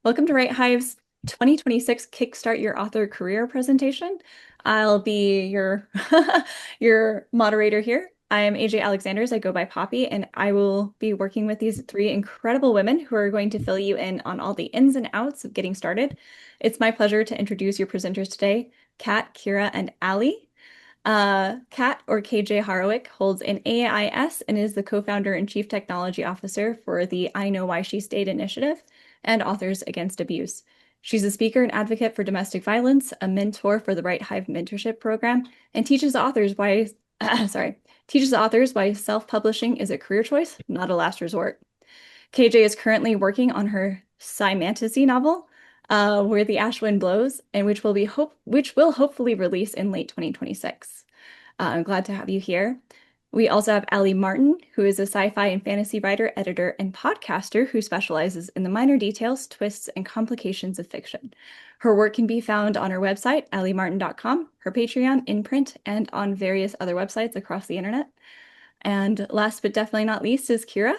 Welcome to writehive's 2026 Kickstart Your Author Career presentation. I'll be your your moderator here. I am AJ Alexanders. I go by Poppy, and I will be working with these three incredible women who are going to fill you in on all the ins and outs of getting started. It's my pleasure to introduce your presenters today, Kat, Kira, and Alli. Kat, or KJ Harrowick, holds an AIS and is the co-founder and chief technology officer for the I Know Why She Stayed initiative and Authors Against Abuse. She's a speaker and advocate for domestic violence, a mentor for the Right Hive mentorship program, and teaches authors why, teaches authors why self-publishing is a career choice, not a last resort. KJ is currently working on her sci-fantasy novel, Where the Ash Wind Blows, and which will hopefully release in late 2026. I'm glad to have you here. We also have Alli Martin, who is a sci-fi and fantasy writer, editor, and podcaster who specializes in the minor details, twists, and complications of fiction. Her work can be found on her website, allimartin.com, her Patreon, in print, and on various other websites across the internet. And last but definitely not least is Kira.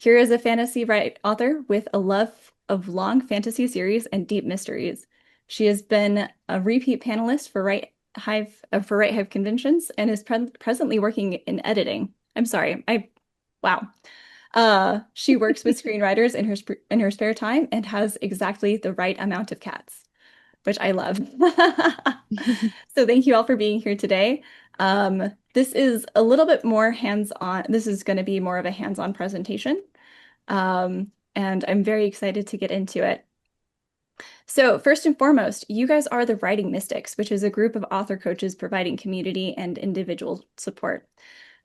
Kira is a fantasy author with a love of long fantasy series and deep mysteries. She has been a repeat panelist for Right Hive conventions and is presently working in editing. I'm sorry, wow. She works with screenwriters in her spare time and has exactly the right amount of cats, which I love. So thank you all for being here today. This is a little bit more hands-on. This is going to be more of a hands-on presentation. And I'm very excited to get into it. So first and foremost, you guys are the Writing Mystics, which is a group of author coaches providing community and individual support.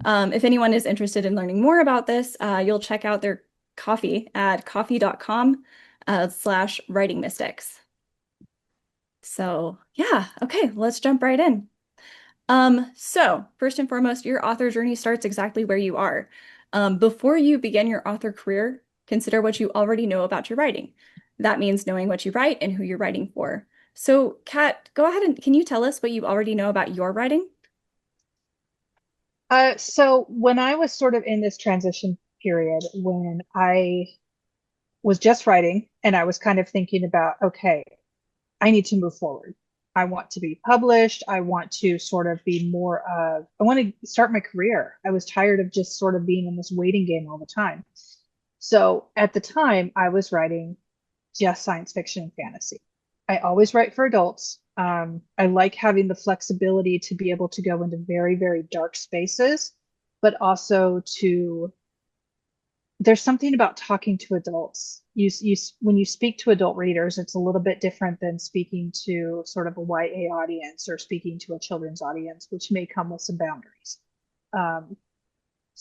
If anyone is interested in learning more about this, you'll check out their coffee at coffee.com /writing mystics. So yeah, okay, let's jump right in. So first and foremost, your author journey starts exactly where you are. Before you begin your author career, consider what you already know about your writing. That means knowing what you write and who you're writing for. So, Kat, go ahead and can you tell us what you already know about your writing? So when I was sort of in this transition period, when I was just writing and I was kind of thinking about, okay, I need to move forward. I want to be published. I want to sort of be more of, I want to start my career. I was tired of just sort of being in this waiting game all the time. So at the time, I was writing just science fiction and fantasy. I always write for adults. I like having the flexibility to be able to go into very, very dark spaces, but also to, there's something about talking to adults. When you speak to adult readers, it's a little bit different than speaking to sort of a YA audience or speaking to a children's audience, which may come with some boundaries. Um,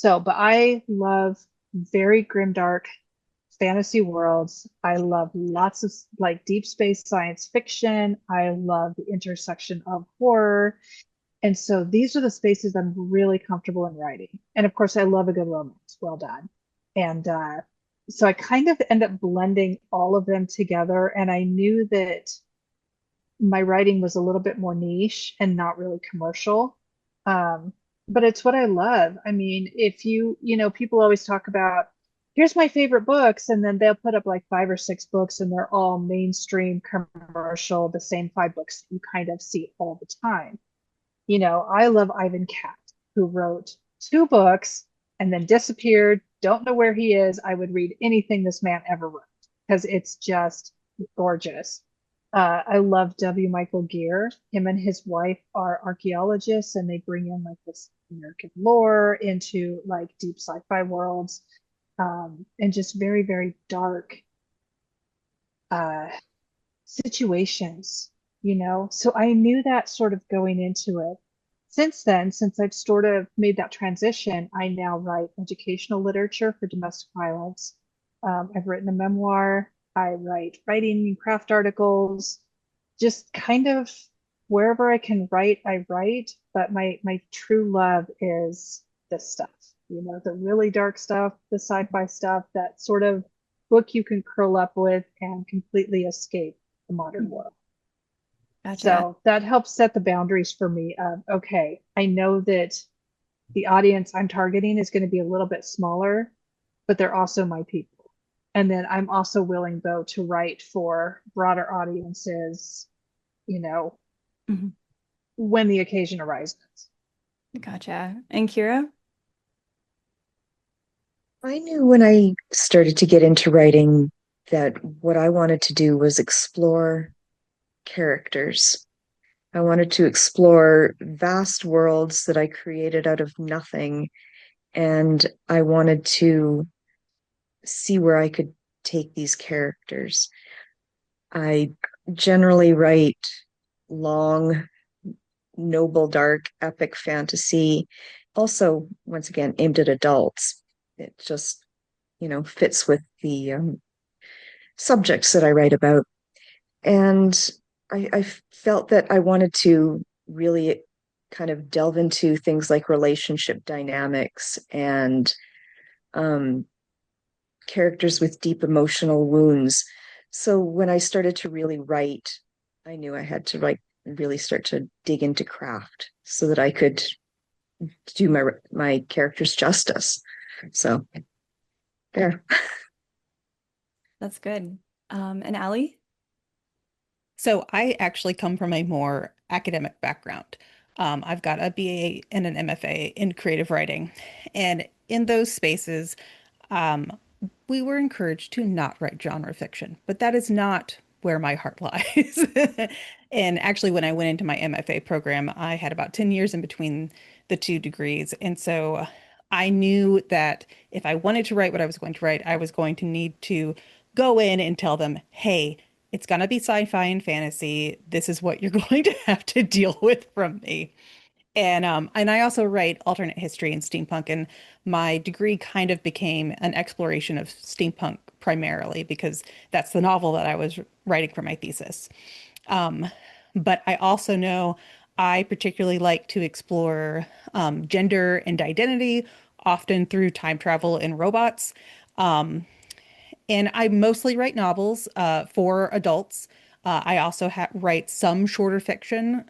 but I love very grimdark fantasy worlds. I love lots of like deep space science fiction. I love the intersection of horror. And so these are the spaces I'm really comfortable in writing. And of course, I love a good romance. Well done. And so I kind of end up blending all of them together. And I knew that my writing was a little bit more niche and not really commercial. Um, but it's what I love. I mean, if people always talk about, here's my favorite books, and then they'll put up like 5 or 6 books, and they're all mainstream commercial, the same 5 books you kind of see all the time. I love Ivan Cat, who wrote 2 books and then disappeared. Don't know where he is. I would read anything this man ever wrote because it's just gorgeous. I love W. Michael Gear. Him and his wife are archaeologists, and they bring in like this American lore into like deep sci-fi worlds, and just very, very dark uh, situations. So I knew that sort of going into it. Since then, since I've sort of made that transition, I now write educational literature for domestic violence. I've written a memoir. I write writing and craft articles, just kind of wherever I can write, I write. But my true love is this stuff, the really dark stuff, the sci-fi stuff, that sort of book you can curl up with and completely escape the modern world. Gotcha. So that helps set the boundaries for me of, okay, I know that the audience I'm targeting is going to be a little bit smaller, but they're also my people. And then I'm also willing, though, to write for broader audiences, you know, Mhm. when the occasion arises. Gotcha. And Kira? I knew when I started to get into writing that what I wanted to do was explore characters. I wanted to explore vast worlds that I created out of nothing, and I wanted to see where I could take these characters. I generally write long, noble, dark, epic fantasy, also, once again, aimed at adults. It just, fits with the subjects that I write about. And I felt that I wanted to really kind of delve into things like relationship dynamics and um, characters with deep emotional wounds. So when I started to really write, I knew I had to really start to dig into craft so that I could do my characters justice. So there. That's good. And Allie? So I actually come from a more academic background. I've got a BA and an MFA in creative writing. And in those spaces, um, we were encouraged to not write genre fiction, but that is not where my heart lies. And actually, when I went into my MFA program, I had about 10 years in between the two degrees. And so I knew that if I wanted to write what I was going to write, I was going to need to go in and tell them, hey, it's going to be sci-fi and fantasy. This is what you're going to have to deal with from me. And I also write alternate history and steampunk, and my degree kind of became an exploration of steampunk primarily because that's the novel that I was writing for my thesis. Um, but I also know I particularly like to explore gender and identity, often through time travel and robots. Um, and I mostly write novels for adults. I also write some shorter fiction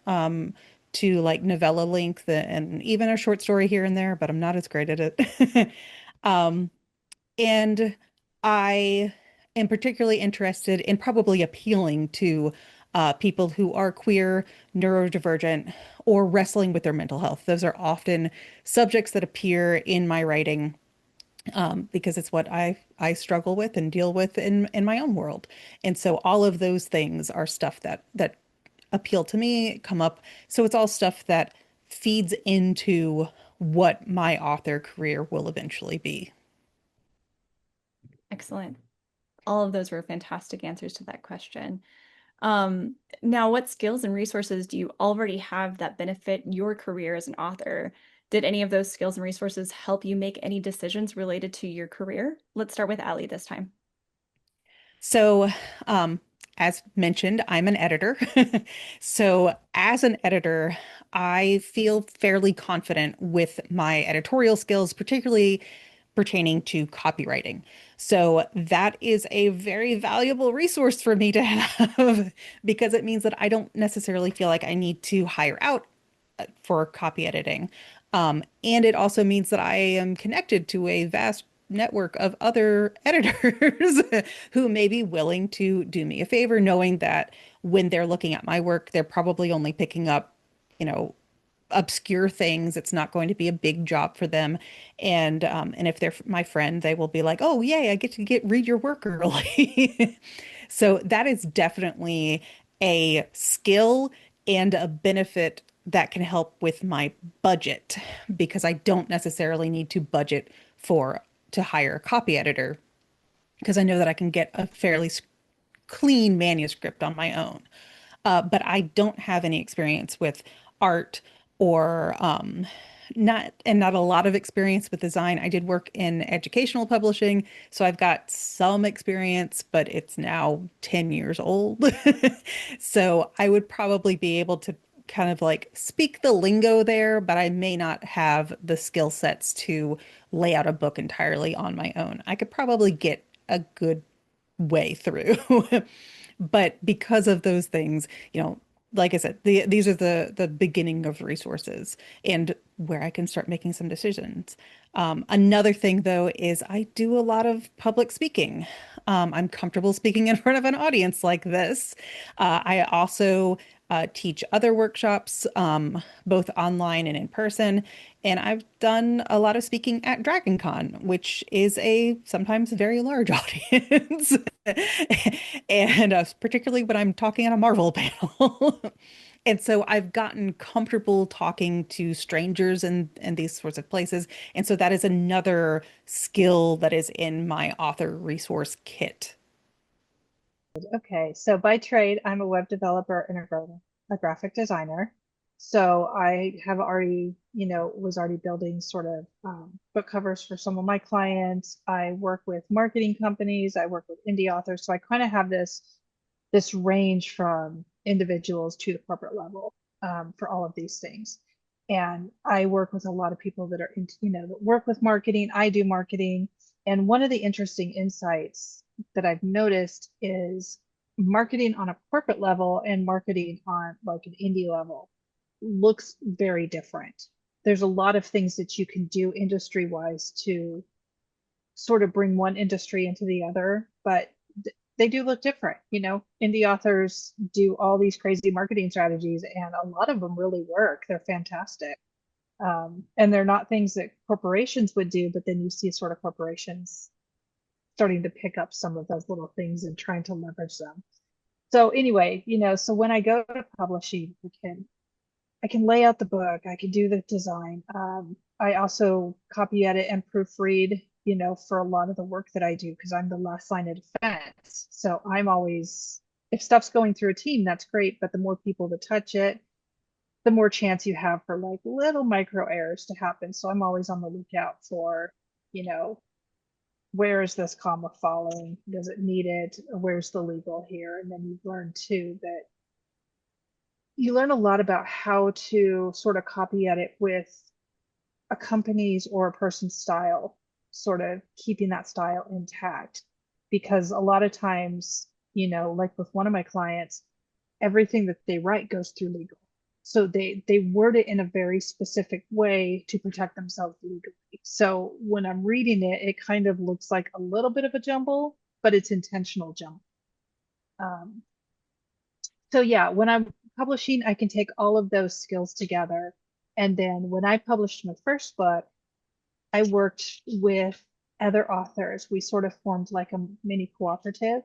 to like novella length and even a short story here and there, but I'm not as great at it. Um, and I am particularly interested in probably appealing to people who are queer, neurodivergent, or wrestling with their mental health. Those are often subjects that appear in my writing because it's what I struggle with and deal with in my own world. And so all of those things are stuff that appeal to me, come up. So it's all stuff that feeds into what my author career will eventually be. Excellent. All of those were fantastic answers to that question. Um, Now, what skills and resources do you already have that benefit your career as an author? Did any of those skills and resources help you make any decisions related to your career? Let's start with Allie this time. So, um, as mentioned, I'm an editor. So, as an editor, I feel fairly confident with my editorial skills, particularly pertaining to copywriting. So, that is a very valuable resource for me to have because it means that I don't necessarily feel like I need to hire out for copy editing. And it also means that I am connected to a vast network of other editors who may be willing to do me a favor, knowing that when they're looking at my work, they're probably only picking up, you know, obscure things. It's not going to be a big job for them. And if they're my friend, they will be like, "Oh, yay, I get to get read your work early." So that is definitely a skill and a benefit that can help with my budget because I don't necessarily need to budget for to hire a copy editor because I know that I can get a fairly clean manuscript on my own. But I don't have any experience with art or not a lot of experience with design. I did work in educational publishing, so I've got some experience, but it's now 10 years old. So I would probably be able to kind of like speak the lingo there, but I may not have the skill sets to lay out a book entirely on my own. I could probably get a good way through. But because of those things, like I said, these are the beginning of resources and where I can start making some decisions. Another thing, though, is I do a lot of public speaking. I'm comfortable speaking in front of an audience like this. I also teach other workshops, both online and in person. And I've done a lot of speaking at DragonCon, which is a sometimes very large audience. And particularly when I'm talking on a Marvel panel. And so I've gotten comfortable talking to strangers and these sorts of places. And so that is another skill that is in my author resource kit. Okay, so by trade, I'm a web developer and a graphic designer. So I have already, was already building sort of book covers for some of my clients. I work with marketing companies. I work with indie authors. So I kind of have this range from individuals to the corporate level for all of these things. And I work with a lot of people that are that work with marketing. I do marketing. And one of the interesting insights that I've noticed is marketing on a corporate level and marketing on like an indie level looks very different. There's a lot of things that you can do industry wise to sort of bring one industry into the other, but they do look different. Indie authors do all these crazy marketing strategies, and a lot of them really work. They're fantastic. And they're not things that corporations would do, but then you see sort of corporations starting to pick up some of those little things and trying to leverage them. So anyway, so when I go to publishing, I can lay out the book, I can do the design. I also copy edit and proofread, for a lot of the work that I do because I'm the last line of defense. So I'm always, if stuff's going through a team, that's great, but the more people that touch it, the more chance you have for like little micro errors to happen. So I'm always on the lookout for, you know, where is this comma falling? Does it need it? Where's the legal here? And then you learn too that you learn a lot about how to sort of copy edit with a company's or a person's style, sort of keeping that style intact. Because a lot of times, like with one of my clients, everything that they write goes through legal. So they word it in a very specific way to protect themselves legally. So when I'm reading it, it kind of looks like a little bit of a jumble, but it's intentional jumble. Um, so yeah, when I'm publishing, I can take all of those skills together. And then when I published my first book, I worked with other authors. We sort of formed like a mini cooperative,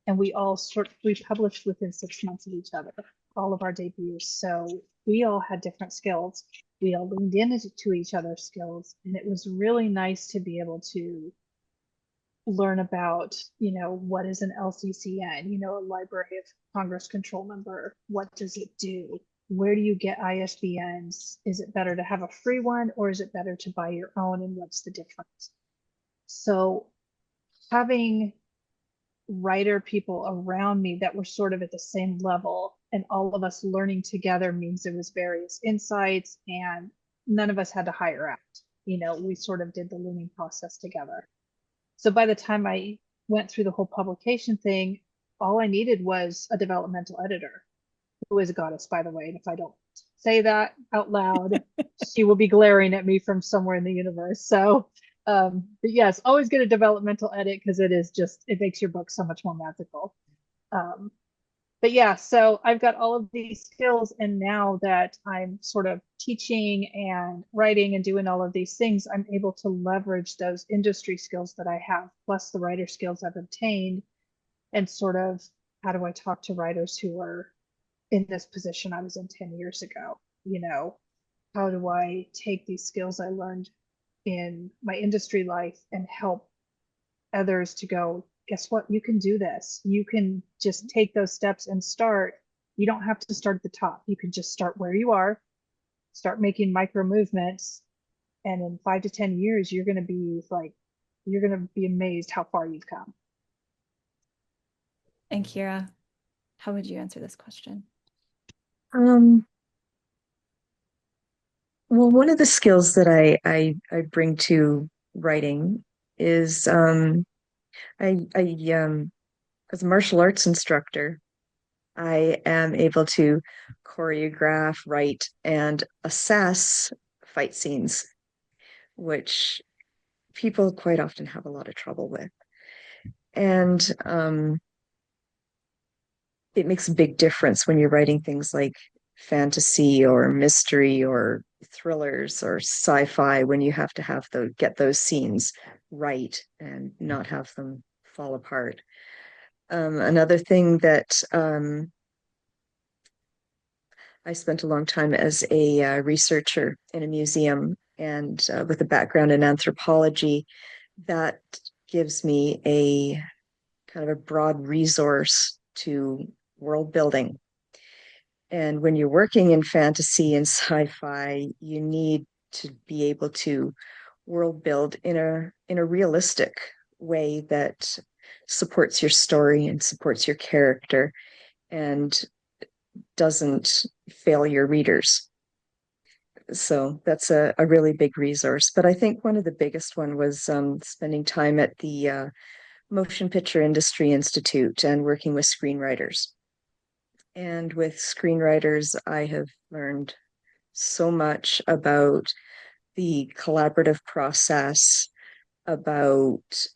and we published within 6 months of each other, all of our debuts. So we all had different skills. We all leaned into each other's skills, and it was really nice to be able to learn about, what is an LCCN, a Library of Congress control number. What does it do? Where do you get ISBNs? Is it better to have a free one or is it better to buy your own? And what's the difference? So having writer people around me that were sort of at the same level and all of us learning together means there was various insights and none of us had to hire out. We sort of did the learning process together. So by the time I went through the whole publication thing, all I needed was a developmental editor, who is a goddess, by the way. And if I don't say that out loud, she will be glaring at me from somewhere in the universe. So, but yes, always get a developmental edit because it makes your book so much more magical. Um, but yeah, so I've got all of these skills, and now that I'm sort of teaching and writing and doing all of these things, I'm able to leverage those industry skills that I have, plus the writer skills I've obtained, and sort of how do I talk to writers who are in this position I was in 10 years ago? How do I take these skills I learned in my industry life and help others to go, guess what? You can do this. You can just take those steps and start. You don't have to start at the top. You can just start where you are, start making micro movements. And in 5 to 10 years, you're going to be amazed how far you've come. And Kira, how would you answer this question? Um, well, one of the skills that I bring to writing is I as a martial arts instructor, I am able to choreograph, write, and assess fight scenes, which people quite often have a lot of trouble with. And it makes a big difference when you're writing things like fantasy or mystery or thrillers or sci-fi when you have to get those scenes right and not have them fall apart. Another thing that I spent a long time as a researcher in a museum and with a background in anthropology, that gives me a kind of a broad resource to world building. And when you're working in fantasy and sci-fi, you need to be able to world build in a realistic way that supports your story and supports your character and doesn't fail your readers. So that's a really big resource. But I think one of the biggest one was spending time at the Motion Picture Industry Institute and working with screenwriters. And with screenwriters, I have learned so much about the collaborative process, about,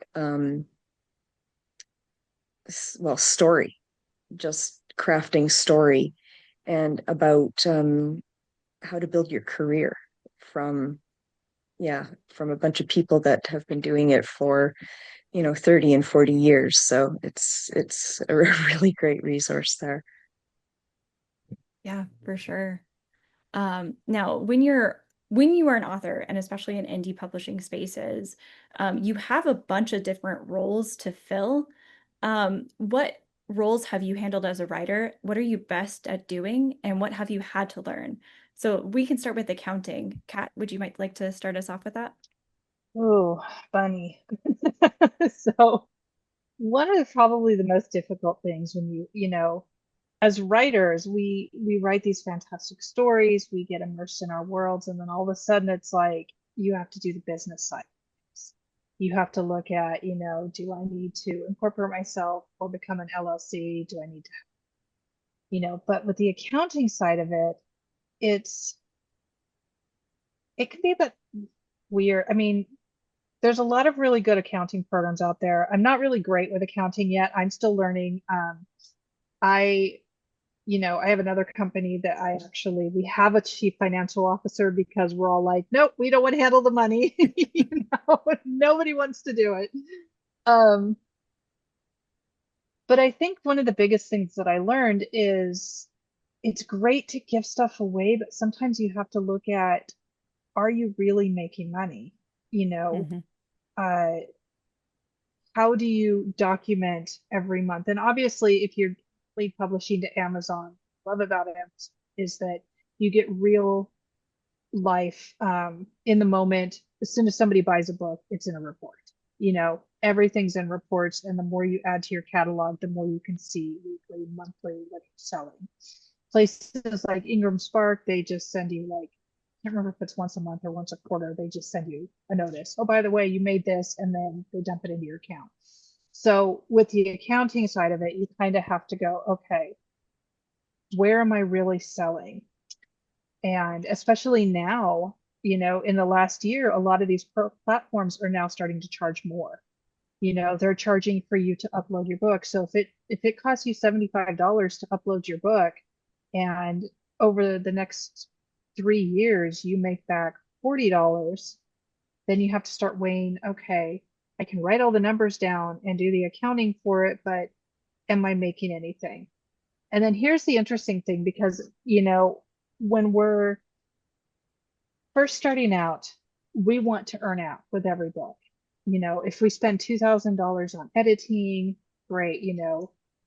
well, story, just crafting story, and about how to build your career from, yeah, from a bunch of people that have been doing it for, 30 and 40 years. So it's a really great resource there. Yeah, for sure. Now, when you are an author, and especially in indie publishing spaces, you have a bunch of different roles to fill. What roles have you handled as a writer? What are you best at doing, and what have you had to learn? So we can start with accounting. Kat, would you might like to start us off with that? Oh, funny. So one of probably the most difficult things when as writers, we write these fantastic stories, we get immersed in our worlds, and then all of a sudden it's like you have to do the business side. You have to look at, do I need to incorporate myself or become an LLC? Do I need to, but with the accounting side of it, it's it can be a bit weird. I mean, there's a lot of really good accounting programs out there. I'm not really great with accounting yet. I'm still learning. I I have another company that we have a chief financial officer because we're all like, nope, we don't want to handle the money. Nobody wants to do it. Um, but I think one of the biggest things that I learned is it's great to give stuff away, but sometimes you have to look at, are you really making money? You know, Hmm. uh, how do you document every month? And obviously, if you're lead publishing to Amazon, love about Amazon is that you get real life in the moment. As soon as somebody buys a book, it's in a report. Everything's in reports, and the more you add to your catalog, the more you can see weekly, monthly what you're selling. Places like Ingram Spark, they just send you like, I can't remember if it's once a month or once a quarter, they just send you a notice. Oh, by the way, you made this, and then they dump it into your account. So with the accounting side of it, you kind of have to go, okay, where am I really selling? And especially now, in the last year, a lot of these platforms are now starting to charge more. They're charging for you to upload your book. So if it costs you $75 to upload your book, and over the next 3 years you make back $40, then you have to start weighing, okay, I can write all the numbers down and do the accounting for it, but am I making anything? And then here's the interesting thing, because when we're first starting out, we want to earn out with every book. If we spend $2,000 on editing, great.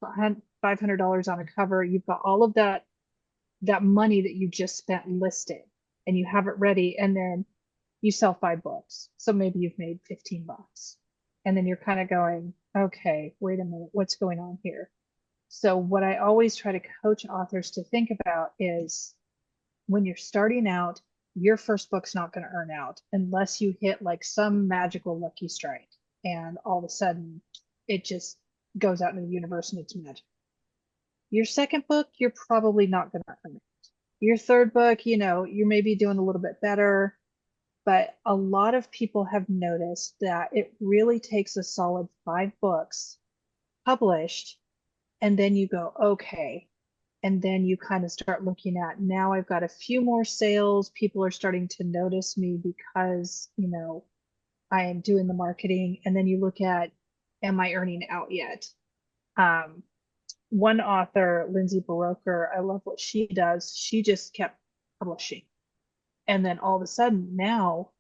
$500 on a cover, you've got all of that money that you just spent listed, and you have it ready, and then you sell 5 books. So maybe you've made $15. And then you're kind of going, okay, wait a minute, what's going on here? So what I always try to coach authors to think about is, when you're starting out, your first book's not going to earn out unless you hit like some magical lucky strike, and all of a sudden it just goes out into the universe and it's magic. Your second book, you're probably not going to earn it. Your third book, you may be doing a little bit better, but a lot of people have noticed that it really takes a solid 5 books published, and then you go, okay. And then you kind of start looking at, now I've got a few more sales. People are starting to notice me because, I am doing the marketing. And then you look at, am I earning out yet? Um, One author, Lindsay Baroker, I love what she does. She just kept publishing. And then all of a sudden now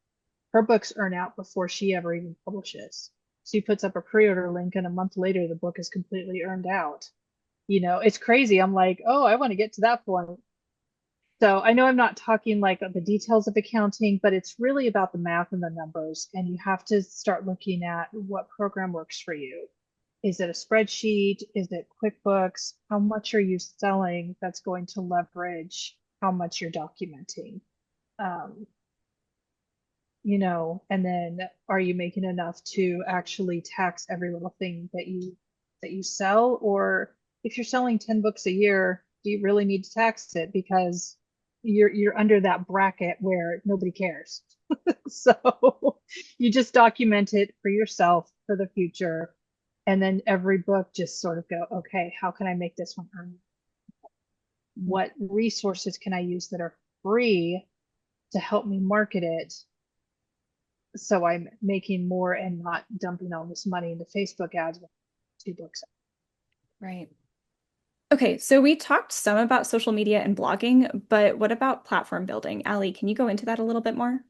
her books earn out before she ever even publishes. She puts up a pre-order link and a month later the book is completely earned out. It's crazy. I'm like, oh, I want to get to that point. So I know I'm not talking like the details of accounting, but it's really about the math and the numbers. And you have to start looking at what program works for you. Is it a spreadsheet? Is it QuickBooks? How much are you selling that's going to leverage how much you're documenting? Um, and then are you making enough to actually tax every little thing that you sell? Or if you're selling 10 books a year, do you really need to tax it because you're under that bracket where nobody cares? So you just document it for yourself for the future. And then every book just sort of go, okay, how can I make this one earn? What resources can I use that are free to help me market it so I'm making more and not dumping all this money into Facebook ads with 2 books? Right. Okay, so we talked some about social media and blogging, but what about platform building? Alli, can you go into that a little bit more?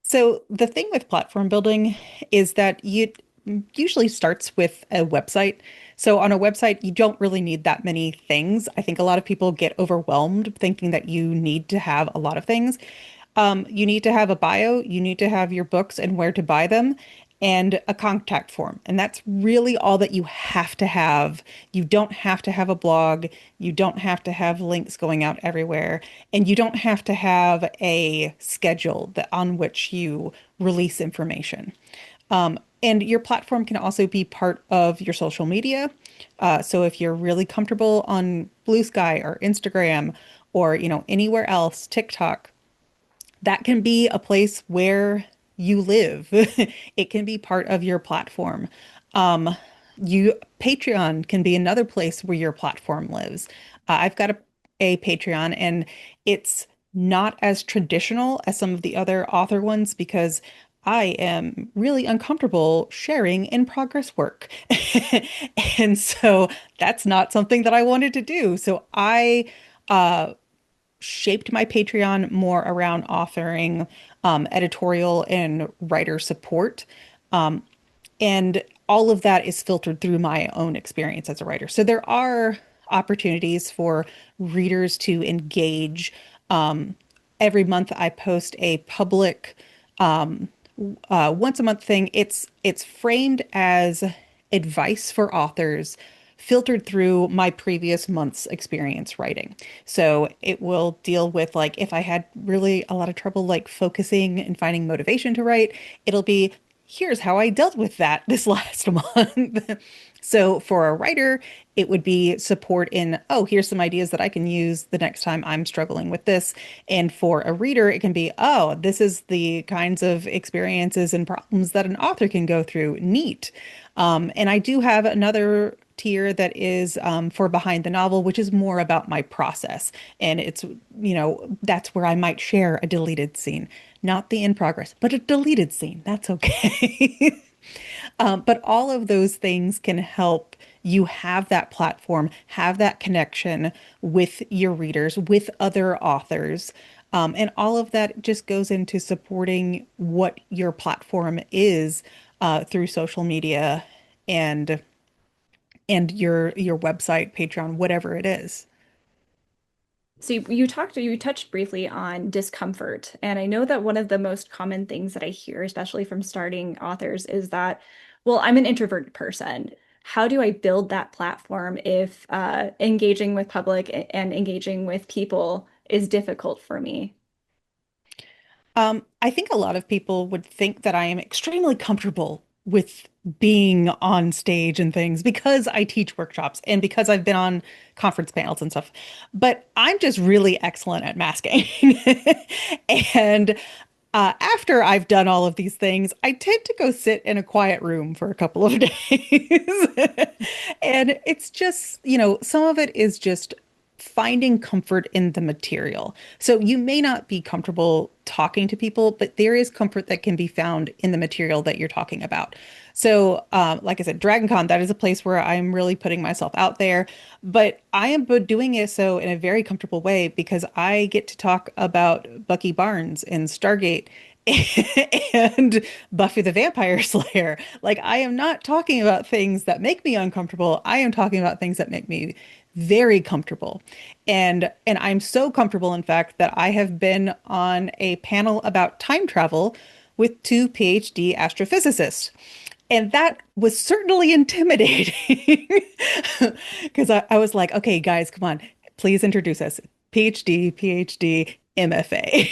So the thing with platform building is that you usually starts with a website. So on a website, you don't really need that many things. I think a lot of people get overwhelmed thinking that you need to have a lot of things. You need to have a bio, you need to have your books and where to buy them, and a contact form. And that's really all that you have to have. You don't have to have a blog, you don't have to have links going out everywhere, and you don't have to have a schedule that on which you release information. And your platform can also be part of your social media. So if you're really comfortable on Blue Sky or Instagram or anywhere else, TikTok, that can be a place where you live. It can be part of your platform. Um, Patreon can be another place where your platform lives. I've got a Patreon, and it's not as traditional as some of the other author ones because I am really uncomfortable sharing in progress work. And so that's not something that I wanted to do. So I shaped my Patreon more around authoring, editorial and writer support. Um, and all of that is filtered through my own experience as a writer. So there are opportunities for readers to engage. Um, every month I post a public once a month thing. It's framed as advice for authors filtered through my previous month's experience writing. So it will deal with like if I had really a lot of trouble like focusing and finding motivation to write, it'll be here's how I dealt with that this last month. So for a writer, it would be support in, oh, here's some ideas that I can use the next time I'm struggling with this. And for a reader, it can be, oh, this is the kinds of experiences and problems that an author can go through. Neat. And I do have another tier that is for behind the novel, which is more about my process. And it's, that's where I might share a deleted scene, not the in progress, but a deleted scene. That's okay. But all of those things can help you have that platform, have that connection with your readers, with other authors. And all of that just goes into supporting what your platform is through social media and your website, Patreon, whatever it is. So you touched briefly on discomfort, and I know that one of the most common things that I hear, especially from starting authors, is that, well, I'm an introverted person. How do I build that platform if engaging with public and engaging with people is difficult for me? I think a lot of people would think that I am extremely comfortable with being on stage and things because I teach workshops and because I've been on conference panels and stuff. But I'm just really excellent at masking. And after I've done all of these things, I tend to go sit in a quiet room for a couple of days. And it's just, some of it is just finding comfort in the material. So you may not be comfortable talking to people, but there is comfort that can be found in the material that you're talking about. So, like I said, DragonCon, that is a place where I'm really putting myself out there, but I am doing it so in a very comfortable way because I get to talk about Bucky Barnes and Stargate and Buffy the Vampire Slayer. Like, I am not talking about things that make me uncomfortable. I am talking about things that make me very comfortable. And I'm so comfortable, in fact, that I have been on a panel about time travel with two PhD astrophysicists. And that was certainly intimidating because I was like, okay, guys, come on, please introduce us. PhD, MFA.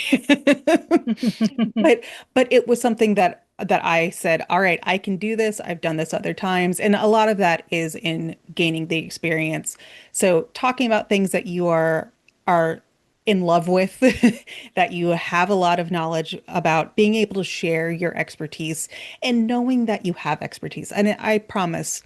But but it was something that I said, all right, I can do this. I've done this other times. And a lot of that is in gaining the experience. So talking about things that you are in love with, that you have a lot of knowledge about, being able to share your expertise and knowing that you have expertise. And I promise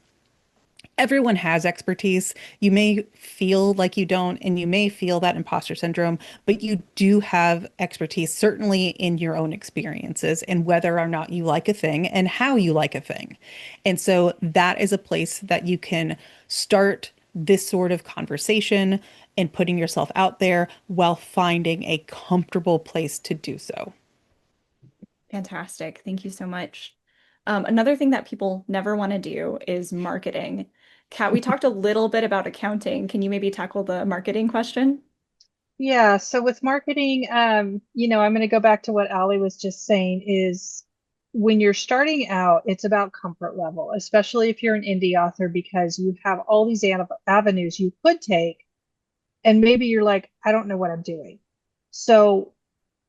everyone has expertise. You may feel like you don't, and you may feel that imposter syndrome, but you do have expertise, certainly in your own experiences and whether or not you like a thing and how you like a thing. And so that is a place that you can start this sort of conversation and putting yourself out there while finding a comfortable place to do so. Fantastic. Thank you so much. Another thing that people never want to do is marketing. Kat, we talked a little bit about accounting. Can you maybe tackle the marketing question? Yeah, so with marketing, I'm going to go back to what Allie was just saying is when you're starting out, it's about comfort level, especially if you're an indie author, because you have all these avenues you could take, and maybe you're like, I don't know what I'm doing. So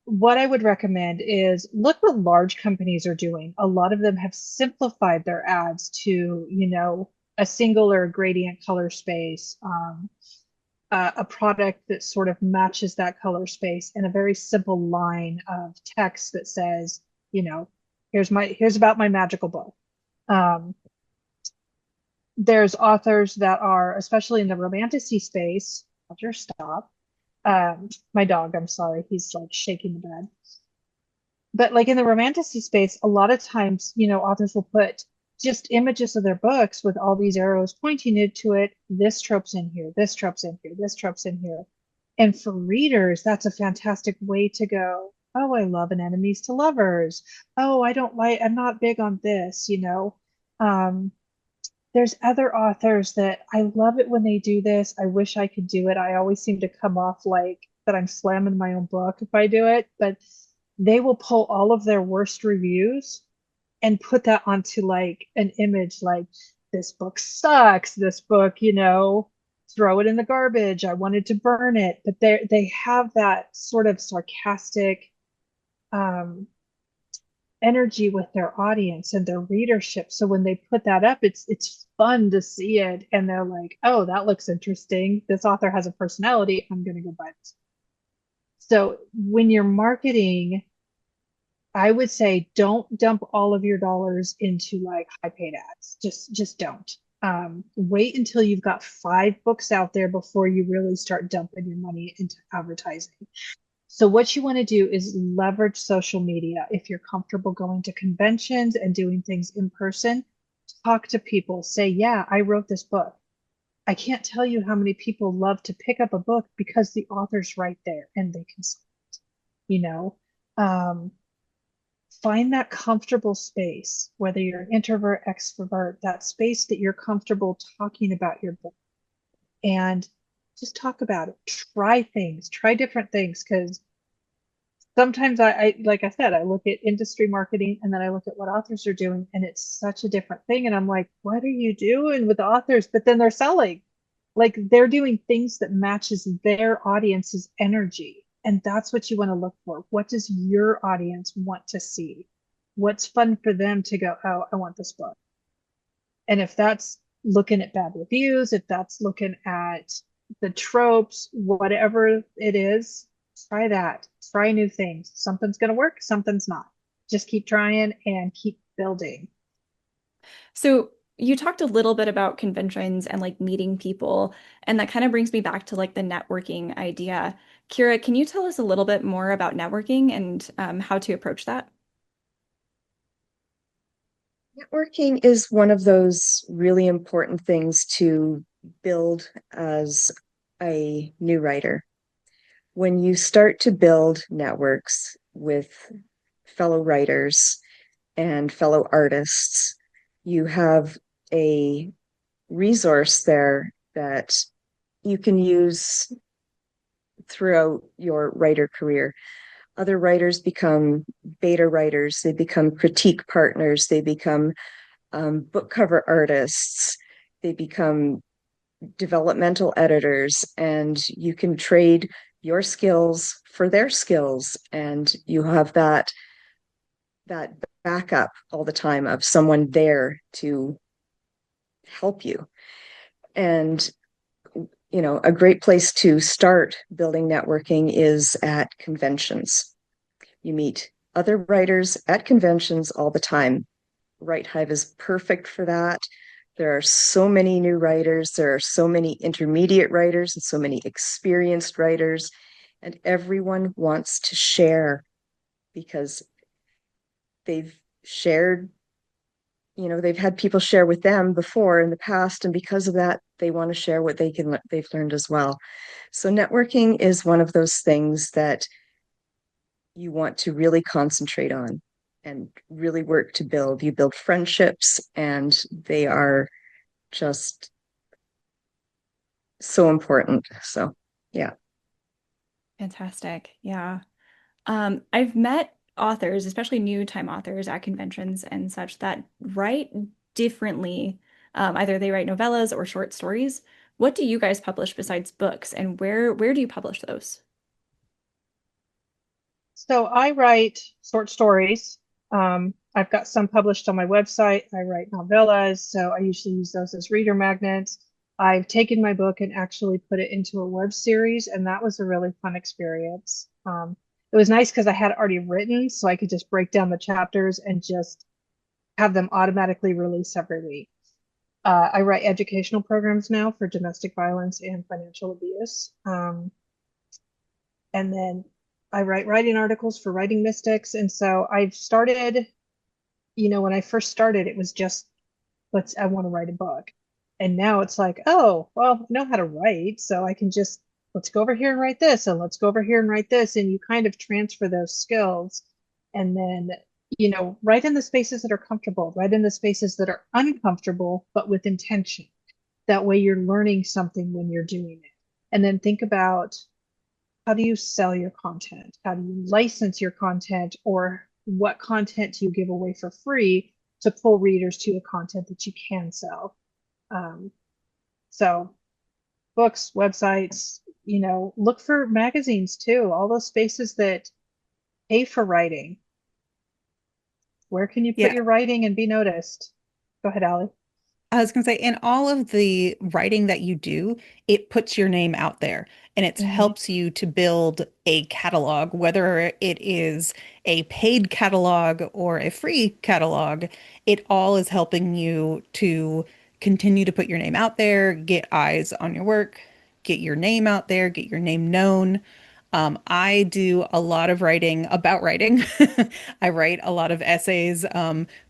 what I would recommend is look what large companies are doing. A lot of them have simplified their ads to, a single or a gradient color space. A product that sort of matches that color space and a very simple line of text that says, here's about my magical book. Um, there's authors that are, especially in the romanticy space. Roger, stop. My dog, I'm sorry, he's like shaking the bed. But like in the romanticy space, a lot of times, authors will put just images of their books with all these arrows pointing into it. This trope's in here, this trope's in here, this trope's in here. And for readers, that's a fantastic way to go, oh, I love an enemies to lovers. Oh, I'm not big on this. Um, there's other authors that I love it when they do this. I wish I could do it. I always seem to come off like that I'm slamming my own book if I do it, but they will pull all of their worst reviews and put that onto like an image like this book sucks, this book, throw it in the garbage, I wanted to burn it. But they have that sort of sarcastic um, energy with their audience and their readership. So when they put that up, it's fun to see it, and they're like, oh, that looks interesting, this author has a personality, I'm going to go buy this. So when you're marketing, I would say don't dump all of your dollars into like high paid ads. Just don't. Wait until you've got 5 books out there before you really start dumping your money into advertising. So what you want to do is leverage social media. If you're comfortable going to conventions and doing things in person, talk to people. Say, yeah, I wrote this book. I can't tell you how many people love to pick up a book because the author's right there and they can, you know. Um, Find that comfortable space, whether you're an introvert, extrovert, that space that you're comfortable talking about your book, and just talk about it. Try things, try different things, because sometimes like I said, I look at industry marketing and then I look at what authors are doing, and it's such a different thing. And I'm like, what are you doing with authors? But then they're selling, like they're doing things that matches their audience's energy. And that's what you want to look for. What does your audience want to see? what's fun for them to go, oh, I want this book. And if that's looking at bad reviews, if that's looking at the tropes, whatever it is, try that. Try new things. Something's going to work, something's not. Just keep trying and keep building. So you talked a little bit about conventions and like meeting people, and that kind of brings me back to like the networking idea. Kira, can you tell us a little bit more about networking and how to approach that? Networking is one of those really important things to build as a new writer. When you start to build networks with fellow writers and fellow artists, you have a resource there that you can use throughout your writer career. Other writers become beta writers, they become critique partners, they become book cover artists, they become developmental editors, and you can trade your skills for their skills, and you have that backup all the time of someone there to help you. And a great place to start building networking is at conventions. You meet other writers at conventions all the time. WriteHive is perfect for that. There are so many new writers, there are so many intermediate writers, and so many experienced writers, and everyone wants to share because they've shared, they've had people share with them before in the past, and because of that, they want to share what they've learned as well. So networking is one of those things that you want to really concentrate on and really work to build. You build friendships, and they are just so important. So, yeah. Fantastic. Yeah. I've met authors, especially new time authors at conventions and such, that write differently. Either they write novellas or short stories. What do you guys publish besides books, and where do you publish those? So I write short stories. I've got some published on my website. I write novellas, so I usually use those as reader magnets. I've taken my book and actually put it into a web series, and that was a really fun experience. It was nice because I had it already written, so I could just break down the chapters and just have them automatically release every week. I write educational programs now for domestic violence and financial abuse. And then I write writing articles for Writing Mystics. And so I've started, when I first started, it was just, I want to write a book. And now it's like, oh, well, I know how to write. So I can just, let's go over here and write this, and let's go over here and write this. And you kind of transfer those skills. And then, write in the spaces that are comfortable, write in the spaces that are uncomfortable, but with intention. That way you're learning something when you're doing it. And then think about, how do you sell your content? How do you license your content? Or what content do you give away for free to pull readers to the content that you can sell? Um, so books, websites, look for magazines too, all those spaces that pay for writing. Where can you put Yeah. your writing and be noticed? Go ahead, Allie. I was going to say, in all of the writing that you do, it puts your name out there and it Mm-hmm. helps you to build a catalog, whether it is a paid catalog or a free catalog. It all is helping you to continue to put your name out there, get eyes on your work, get your name out there, get your name known. I do a lot of writing about writing. I write a lot of essays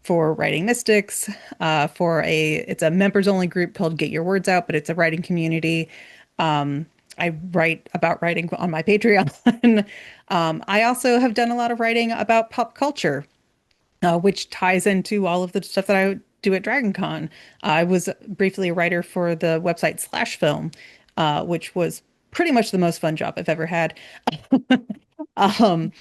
for Writing Mystics, it's a members only group called Get Your Words Out, but it's a writing community. Um, I write about writing on my Patreon. I also have done a lot of writing about pop culture, which ties into all of the stuff that I do at DragonCon. I was briefly a writer for the website Slash Film, which was pretty much the most fun job I've ever had. Um,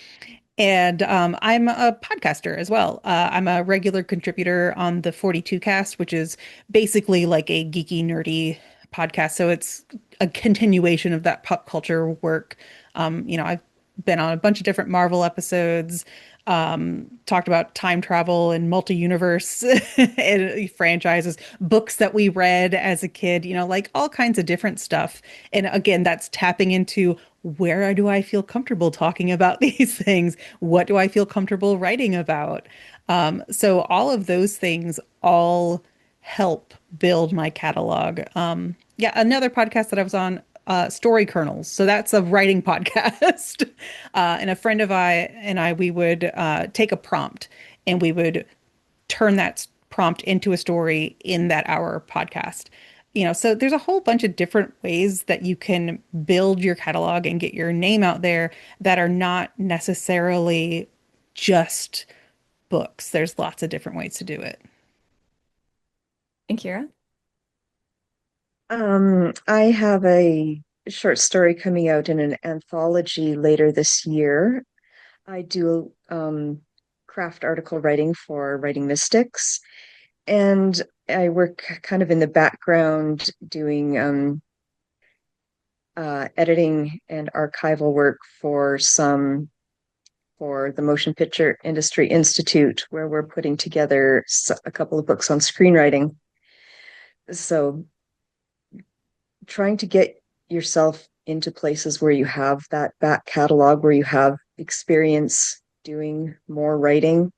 and I'm a podcaster as well. I'm a regular contributor on the 42 Cast, which is basically like a geeky, nerdy podcast. So it's a continuation of that pop culture work. I've been on a bunch of different Marvel episodes, talked about time travel and multi-universe and franchises, books that we read as a kid, like all kinds of different stuff. And again, that's tapping into where do I feel comfortable talking about these things? What do I feel comfortable writing about? So all of those things all help build my catalog. Yeah, another podcast that I was on, Story Kernels. So that's a writing podcast. And a friend of I, we would take a prompt and we would turn that prompt into a story in that hour podcast. So there's a whole bunch of different ways that you can build your catalog and get your name out there that are not necessarily just books. There's lots of different ways to do it. And Kira? I have a short story coming out in an anthology later this year. I do craft article writing for Writing Mystics, and I work kind of in the background doing editing and archival work for the Motion Picture Industry Institute, where we're putting together a couple of books on screenwriting. So trying to get yourself into places where you have that back catalog, where you have experience doing more writing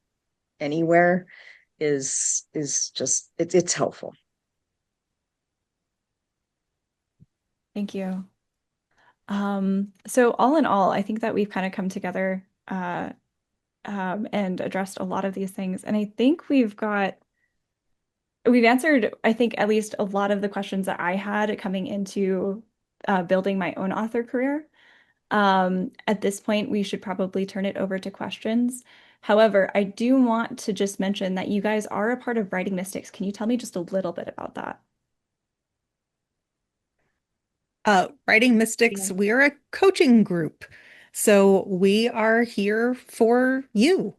anywhere is just it's helpful. Thank you. So all in all, I think that we've kind of come together and addressed a lot of these things. And I think we've answered, I think, at least a lot of the questions that I had coming into building my own author career. At this point, we should probably turn it over to questions. However, I do want to just mention that you guys are a part of Writing Mystics. Can you tell me just a little bit about that? Writing Yeah. Mystics, we're a coaching group. So we are here for you.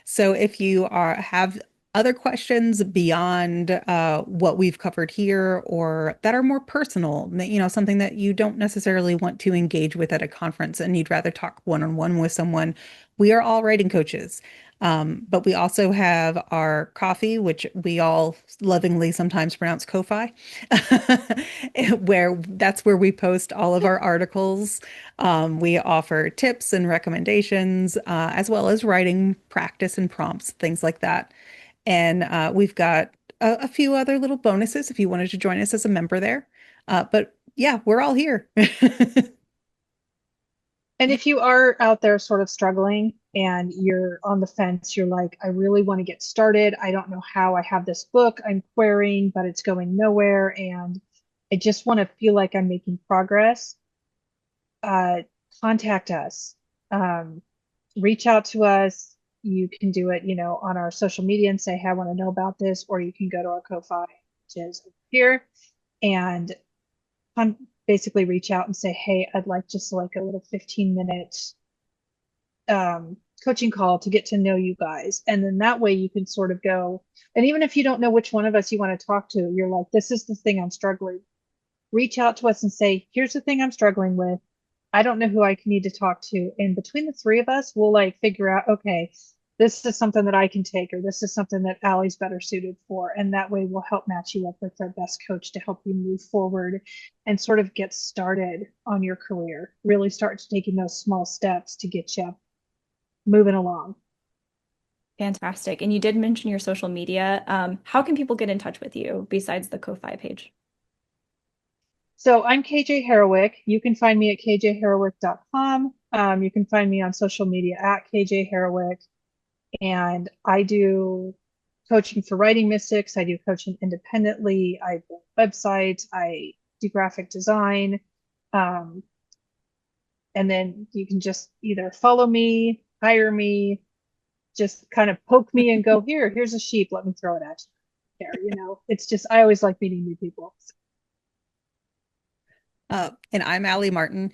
So if you have other questions beyond what we've covered here or that are more personal, something that you don't necessarily want to engage with at a conference and you'd rather talk one-on-one with someone, we are all writing coaches. But we also have our coffee, which we all lovingly sometimes pronounce Ko-fi, where that's where we post all of our articles. We offer tips and recommendations, as well as writing practice and prompts, things like that. And we've got a few other little bonuses if you wanted to join us as a member there. But yeah, we're all here. And if you are out there sort of struggling and you're on the fence, you're like, I really want to get started. I don't know how. I have this book I'm querying, but it's going nowhere. And I just want to feel like I'm making progress. Uh, Contact us. Um, Reach out to us. You can do it, on our social media and say, hey, I want to know about this, or you can go to our Ko-fi, which is here, and basically reach out and say, hey, I'd like just like a little 15-minute coaching call to get to know you guys. And then that way you can sort of go, and even if you don't know which one of us you want to talk to, you're like, this is the thing I'm struggling. Reach out to us and say, here's the thing I'm struggling with. I don't know who I need to talk to. And between the three of us, we'll like figure out, okay, this is something that I can take, or this is something that Allie's better suited for. And that way we'll help match you up with the best coach to help you move forward and sort of get started on your career. Really start taking those small steps to get you moving along. Fantastic. And you did mention your social media. How can people get in touch with you besides the Ko-fi page? So I'm KJ Harrowick. You can find me at kjharrowick.com. You can find me on social media at KJ Harrowick. And I do coaching for Writing Mystics. I do coaching independently. I build websites. I do graphic design. Um, and then you can just either follow me, hire me, just kind of poke me and go, here's a sheep. Let me throw it at you. There, it's just, I always like meeting new people. And I'm Alli Martin.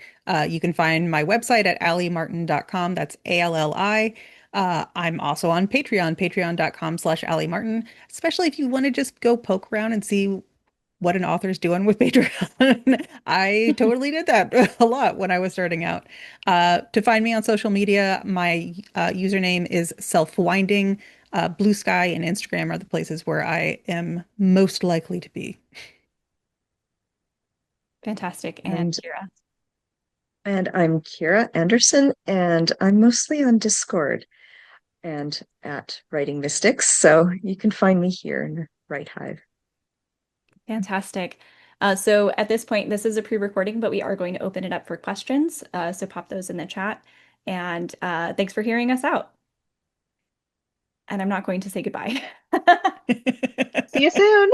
You can find my website at allimartin.com. That's ALLI. I'm also on Patreon, patreon.com/Alli Martin, especially if you want to just go poke around and see what an author's doing with Patreon. I totally did that a lot when I was starting out. To find me on social media, my username is self-winding. Blue Sky and Instagram are the places where I am most likely to be. Fantastic. And And Kira. I'm Kira Anderson, and I'm mostly on Discord and at Writing Mystics. So you can find me here in Write Hive. Fantastic. So at this point, this is a pre-recording, but we are going to open it up for questions. So pop those in the chat. And thanks for hearing us out. And I'm not going to say goodbye. See you soon.